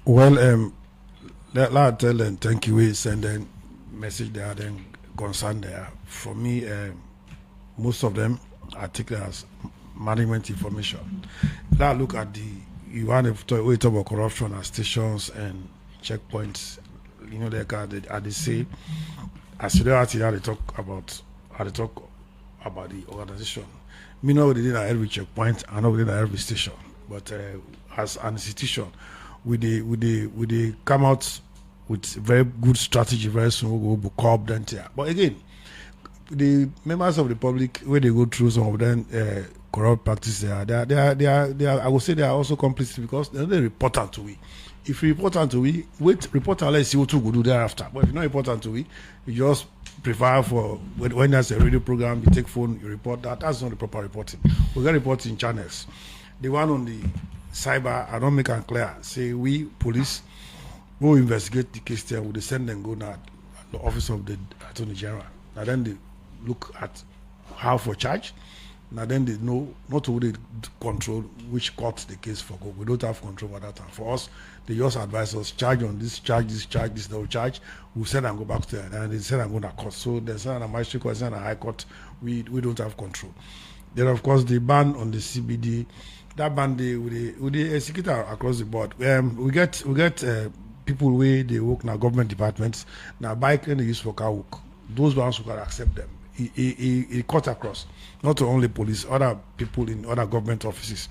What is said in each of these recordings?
Well, let tell them thank you. We send them message there, then concern there. For me, most of them I take it as management information. Now look at the you want to talk about corruption at stations and checkpoints. You know, they say as you know, they talk about how they talk about the organization. Me know they did at every checkpoint, I know they did at every station. But as an institution, we they come out with very good strategy very soon we will curb them here. But again, the members of the public where they go through some of them corrupt practices they are I would say they are also complicit because they report out to we. If you report out to we, wait report out, let's see what we will do thereafter. But if you not report out to we, you just prefer for when there's a radio program, you take phone, you report that. That's not the proper reporting. We got reporting channels. The one on the cyber, I don't make it clear. Say we police will investigate the case there, will send them go now the office of the attorney general. Now then they look at how for charge. Now then they know not only control which court the case for go. We don't have control over that. And for us, they just advise us charge on this, charge this, charge this, no charge. We send and go back to it, and they send and go to court. So they send a magistrate court, send a high court. We don't have control. Then of course the ban on the CBD, that ban they execute across the board. We get people where they work in government departments. Now bike and they use for car work. Those ones who can accept them. He cut across, not only police, other people in other government offices.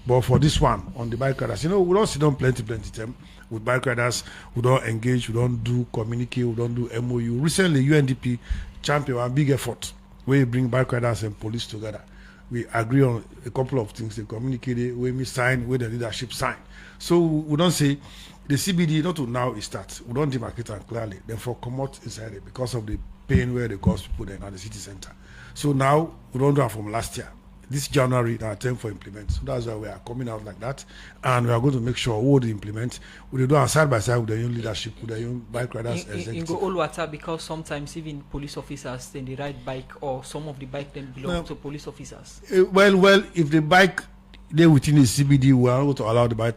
But for this one, on the bike riders, we don't sit down plenty time with bike riders. We don't engage, we don't do communicate, we don't do MOU. Recently, UNDP championed a big effort where we bring bike riders and police together. We agree on a couple of things. They communicated, where we sign, where the leadership sign. So we don't say the CBD, not to now it starts. We don't demarcate and clearly. Then for come out inside it because of the pain where they cause people then at the city center. So now we don't do it from last year. This January, now time for implement. So that's why we are coming out like that, and we are going to make sure we will implement. We will do our side by side with the young leadership, with the young bike riders. In go all water because sometimes even police officers then they ride bike or some of the bike then belong to police officers. Well, if the bike they within the CBD, we are going to allow the bike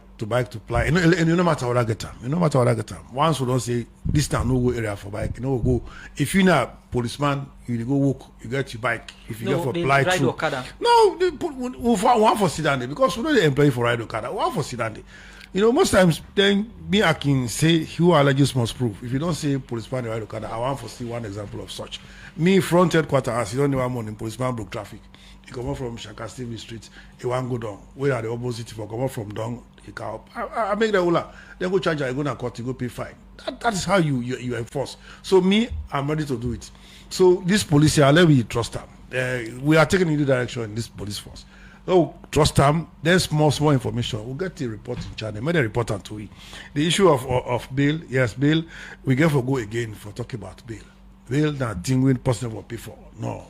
to ply. And no matter what I get them, no matter what I get them. Once we don't say this time no go area for bike, go. If you're not a policeman, you go walk, you get your bike. If you get for ply through, no, we want for sit down there because we don't employ for ride Okada. We want for sit down there. Most times then me I can say who alleges must prove. If you don't say policeman ride Okada, I want to see one example of such. Me front headquarters, as you don't know I'm on policeman broke traffic. He come up from Shaka Stevie Street, he want go down. Where are the opposite? If I come up from down, he come up. I make the hula. Then go charge, I go to court, you go pay fine. That is how you enforce. So me, I'm ready to do it. So this police here, let me trust them. We are taking in the direction in this police force. So trust them. Then small information. We'll get the reporting channel. Make the report to we. The issue of bail, yes, bail. We get for go again for talking about bail. Bail that thing when person will pay for. No.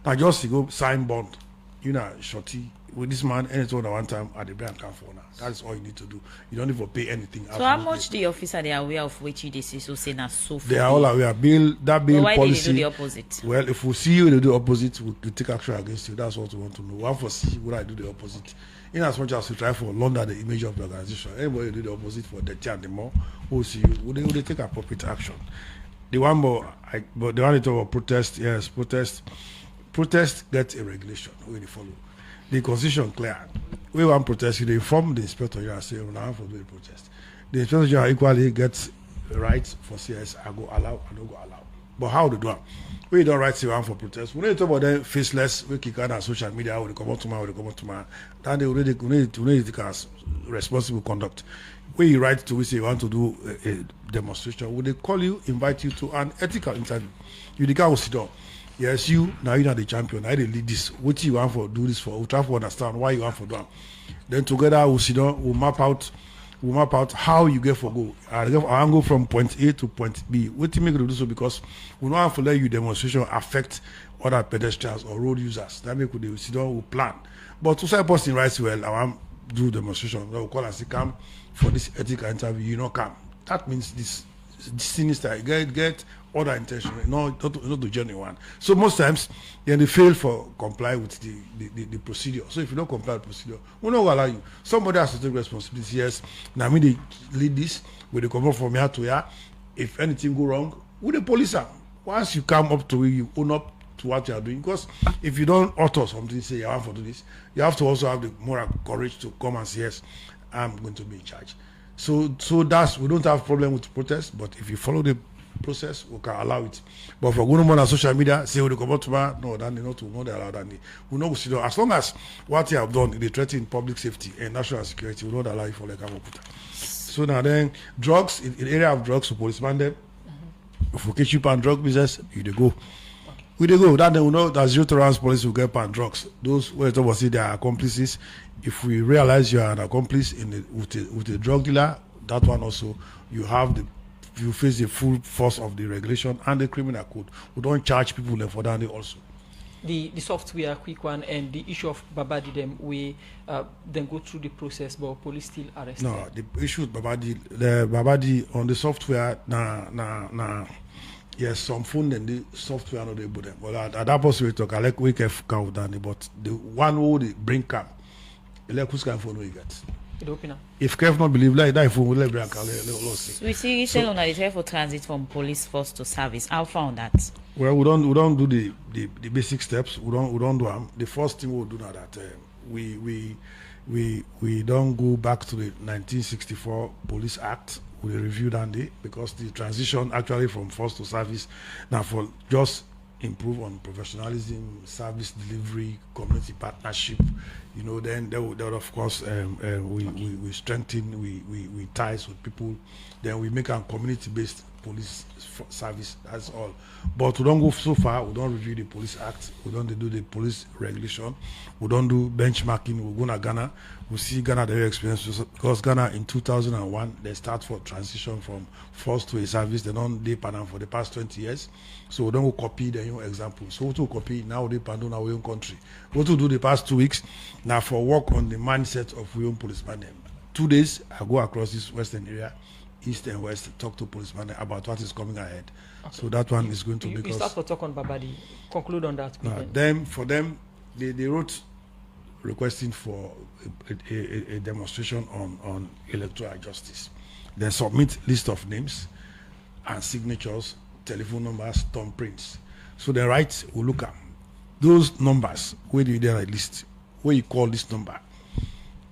Now just you go sign bond. Shorty with this man, anything at one time at the brand camp for now. That's all you need to do. You don't need to pay anything. So how much the officer they are aware of which they say so say na so far? They are all aware. Bail why policy. They do the opposite? Well, if we see you they do the opposite, we'll take action against you. That's what we want to know. One for see would I do the opposite. In as much as we try for launder the image of the organization, anybody do the opposite for the and the more, we'll see you. Will they take appropriate action? The one more but the one talk about protest, yes, protest gets a regulation. We follow. The constitution clear. We want protest, you inform the inspector general say, we now for the protest. The inspector general equally gets rights for CS, I go allow, I don't go allow. But how to do it? We don't write say for protest. We don't talk about them faceless, we kick out on social media, we come out tomorrow, then they already take as responsible conduct. When you write to we say you want to do a demonstration, would they call you, invite you to an ethical interview? You the guy will sit down. Yes, now you're the champion. Now they lead this. What you want for do this for? We'll try to understand why you want for that. Then together we'll sit down. We'll map out how you get for go. I go from point A to point B. What do you make to do so? Because we don't have to let you demonstration affect other pedestrians or road users. That make we sit down. We'll plan. But to say person writes well, I want do demonstration. We'll call and say come for this ethical interview. You know come. That means this sinister, get other intention, not the genuine one. So most times, then they fail for comply with the procedure. So if you don't comply with the procedure, we not allow you. Somebody has to take responsibility. Yes, now me they lead this, we they come up from here to here. If anything go wrong, we the police are. Once you come up to it, you own up to what you are doing. Because if you don't utter something, say you want to do this, you have to also have the moral courage to come and say, yes, I'm going to be in charge. So that's, we don't have problem with protest, but if you follow the process, we can allow it. But for going on social media, say we come out tomorrow, no, then not to not allow that. We know as long as what you have done, they threaten public safety and national security, we don't allow it for like a. So now then, drugs, in area of drugs, so policeman them, if we catch you on drug business, you they go. We they go. That then we know that zero tolerance police will get on drugs. Those who talk about they are accomplices. If we realize you are an accomplice with a drug dealer, that one also you face the full force of the regulation and the criminal code. We don't charge people for that also. The software quick one and the issue of Babadi them we then go through the process, but police still arrest. No, the issue with Babadi on the software yes, some phone and the software not able them. But at that point we talk, I like we can count down, but the one who they bring cap, like who's kind of phone we get. If Kev not believe like that phone will let bring cap. We see it's on the for transit from police force to service. How found that? Well, we don't do the basic steps. We don't do them. The first thing we'll do now that we don't go back to the 1964 Police Act. We review that day because the transition actually from force to service now for just improve on professionalism, service delivery, community partnership. You know, then there would of course we strengthen we ties with people. Then we make a community-based police service. That's all. But we don't go so far. We don't review the Police Act. We don't do the police regulation. We don't do benchmarking. We go to Ghana. We see Ghana their experience because Ghana in 2001 they start for transition from force to a service. They don't do Panam for the past 20 years. So we don't go copy the new example. So we to copy now they Panam our own country. What to do the past 2 weeks now for work on the mindset of our own policemen. 2 days I go across this western area, east and west, talk to policemen about what is coming ahead. Okay. So that one is going to be. You start for talk on Babadi. Conclude on that. For them, they wrote requesting for a demonstration on electoral justice. They submit list of names and signatures, telephone numbers, thumbprints. So they write, we look at those numbers. Where do you there at least? Where you call this number?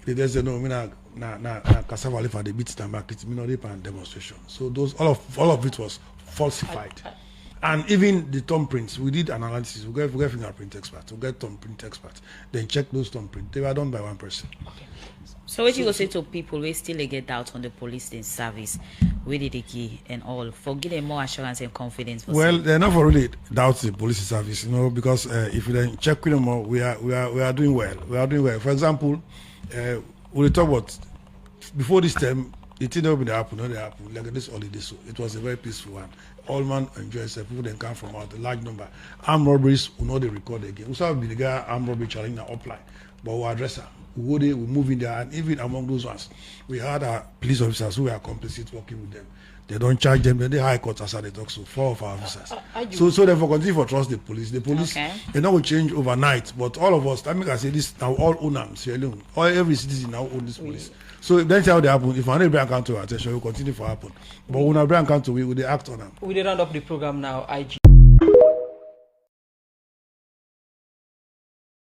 They just say no, na cassava leaf at the beat the market, me not demonstration. So those all of it was falsified. And even the thumbprints, we did analysis. We get fingerprint experts, we get thumbprint experts. Then check those thumbprints. They were done by one person. Okay. So what you go say to people we still get doubt on the police in service, where did they key and all for give them more assurance and confidence? Well, they're not for really doubt the police service, because if you then check with them more, we are doing well. We are doing well. For example, we talk about before this time, it didn't happen, like this holiday. So it was a very peaceful one. All man enjoy themselves. People then come from out a large number. Armed robberies will not record again. We saw the guy armed robbery challenge now apply, but we address her. We go there, we move in there, and even among those ones, we had our police officers who were complicit working with them. They don't charge them. Then the high court as they talk. So 4 of our officers. So therefore continue for trust the police. The police they not will change overnight, but all of us. I mean, I say this now. All own them. Sierra Leone. All every citizen now own this police. So that's how they happen. If I bring account to attention, will continue for happen. But when I bring account to we will act on them. We round up the program now. IG.